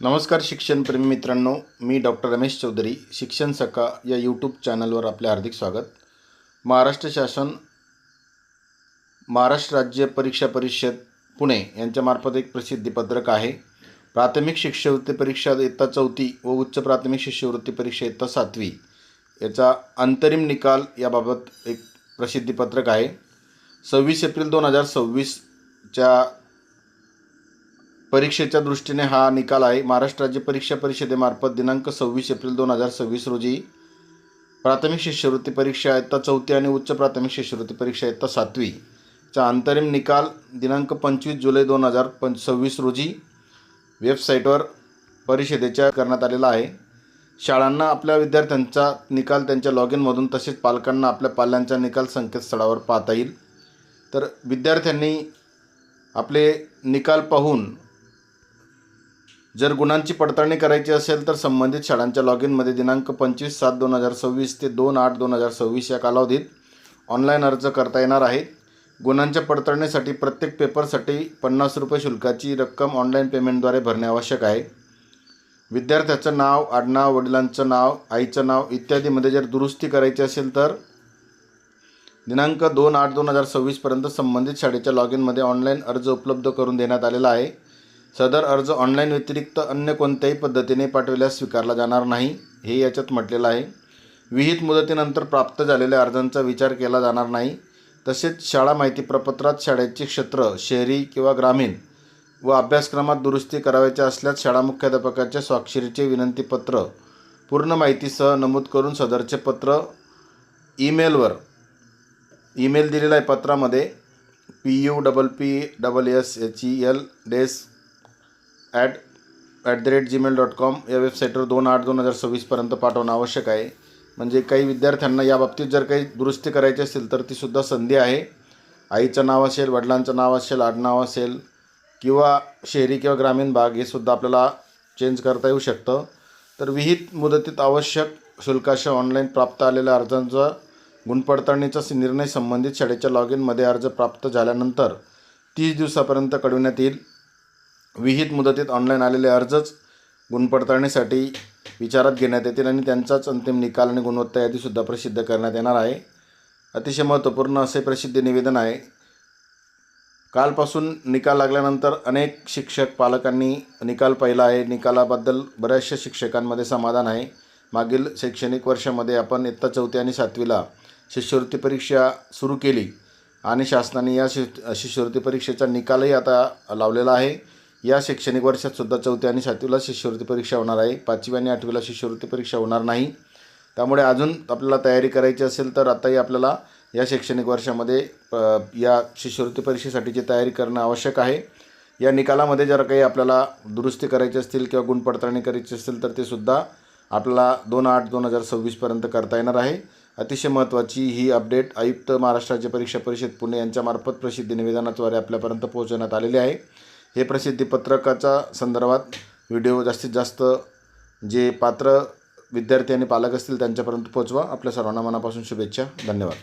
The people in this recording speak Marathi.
नमस्कार शिक्षणप्रेमी मित्रांनो, मी डॉक्टर रमेश चौधरी. शिक्षण सखा या यूट्यूब चॅनलवर आपले हार्दिक स्वागत. महाराष्ट्र शासन, महाराष्ट्र राज्य परीक्षा परिषद पुणे यांच्यामार्फत एक प्रसिद्धीपत्रक आहे. प्राथमिक शिष्यवृत्ती परीक्षा इयत्ता 4थी व उच्च प्राथमिक शिष्यवृत्ती परीक्षा इयत्ता 7वी याचा अंतरिम निकाल याबाबत एक प्रसिद्धीपत्रक आहे. 26 एप्रिल 2026च्या परीक्षेच्या दृष्टीने हा निकाल आहे. महाराष्ट्र राज्य परीक्षा परिषदेमार्फत दिनांक 26 एप्रिल 2026 रोजी प्राथमिक शिष्यवृत्ती परीक्षा इयत्ता 4थी आणि उच्च प्राथमिक शिष्यवृत्ती परीक्षा इयत्ता 7वी चा अंतरिम निकाल दिनांक 25 जुलै 2026 रोजी वेबसाईटवर परिषदेच्या करण्यात आलेला आहे. शाळांना आपल्या विद्यार्थ्यांचा निकाल त्यांच्या लॉग इनमधून तसेच पालकांना आपल्या पाल्यांचा निकाल संकेतस्थळावर पाहता येईल. तर विद्यार्थ्यांनी आपले निकाल पाहून जर गुणांची पडताळणी करायची असेल तर संबंधित शाळांच्या लॉग इनमध्ये दिनांक 25/7/2026 ते 2/8/2026 या कालावधीत ऑनलाईन अर्ज करता येणार आहे. गुणांच्या पडताळणीसाठी प्रत्येक पेपरसाठी 50 रुपये शुल्काची रक्कम ऑनलाईन पेमेंटद्वारे भरणे आवश्यक आहे. विद्यार्थ्याचं नाव, आडनाव, वडिलांचं नाव, आईचं नाव इत्यादीमध्ये जर दुरुस्ती करायची असेल तर दिनांक 2/8/2026 पर्यंत संबंधित शाळेच्या लॉग इनमध्ये ऑनलाईन अर्ज उपलब्ध करून देण्यात आलेला आहे. सदर अर्ज ऑनलाईन व्यतिरिक्त अन्य कोणत्याही पद्धतीने पाठविल्यास स्वीकारला जाणार नाही, हे याच्यात म्हटलेलं आहे. विहित मुदतीनंतर प्राप्त झालेल्या अर्जांचा विचार केला जाणार नाही. तसेच शाळा माहिती प्रपत्रात शाळेचे क्षेत्र शहरी किंवा ग्रामीण व अभ्यासक्रमात दुरुस्ती करावयाचे असल्यास शाळा मुख्याध्यापकाच्या स्वाक्षरीचे विनंतीपत्र पूर्ण माहितीसह नमूद करून सदरचे पत्र ईमेल दिलेला आहे. पत्रामध्ये puppsel@gmail.com या वेबसाईटवर 2/8/2026 पर्यंत पाठवणं आवश्यक आहे. म्हणजे काही विद्यार्थ्यांना याबाबतीत जर काही दुरुस्ती करायची असेल तर तीसुद्धा संधी आहे. आईचं नाव असेल, वडिलांचं नाव असेल, आडनाव असेल किंवा शहरी किंवा ग्रामीण भाग हे सुद्धा आपल्याला चेंज करता येऊ शकतं. तर विहित मुदतीत आवश्यक शुल्कासह ऑनलाईन प्राप्त आलेल्या अर्जांचा गुणपडताळणीचा निर्णय संबंधित शाळेच्या लॉग इनमध्ये अर्ज प्राप्त झाल्यानंतर 30 दिवसापर्यंत कळविण्यात येईल. विहित मुदतीत ऑनलाईन आलेले अर्जच गुणपडताळणीसाठी विचारात घेण्यात येतील आणि त्यांचाच अंतिम निकाल आणि गुणवत्ता यादीसुद्धा प्रसिद्ध करण्यात येणार आहे. अतिशय महत्त्वपूर्ण असे प्रसिद्धी निवेदन आहे. कालपासून निकाल लागल्यानंतर अनेक शिक्षक पालकांनी निकाल पाहिला आहे. निकालाबद्दल बऱ्याचशा शिक्षकांमध्ये समाधान आहे. मागील शैक्षणिक वर्षामध्ये आपण इयत्ता 4थी आणि 7वीला शिष्यवृत्ती परीक्षा सुरू केली आणि शासनाने या शिष्यवृत्ती परीक्षेचा निकालही आता लावलेला आहे. या शैक्षणिक वर्षातसुद्धा 4थी आणि 7वीला शिष्यवृत्ती परीक्षा होणार आहे. 5वी आणि 8वीला शिष्यवृत्ती परीक्षा होणार नाही. त्यामुळे अजून आपल्याला तयारी करायची असेल तर आताही आपल्याला या शैक्षणिक वर्षामध्ये या शिष्यवृत्ती परीक्षेसाठीची तयारी करणं आवश्यक आहे. या निकालामध्ये जर काही आपल्याला दुरुस्ती करायची असतील किंवा गुणपडताळणी करायची असेल तर ते सुद्धा आपल्याला 2/8/2026 पर्यंत करता येणार आहे. अतिशय महत्त्वाची ही अपडेट आयुक्त महाराष्ट्र राज्य परीक्षा परिषद पुणे यांच्यामार्फत प्रसिद्धी निवेदनाद्वारे आपल्यापर्यंत पोहोचवण्यात आलेले आहे. हे प्रसिद्धीपत्रकाच्या संदर्भात व्हिडिओ जास्तीत जास्त जे पात्र विद्यार्थी आणि पालक असतील त्यांच्यापर्यंत पोहोचवा. आपल्या सर्वांना मनापासून शुभेच्छा. धन्यवाद.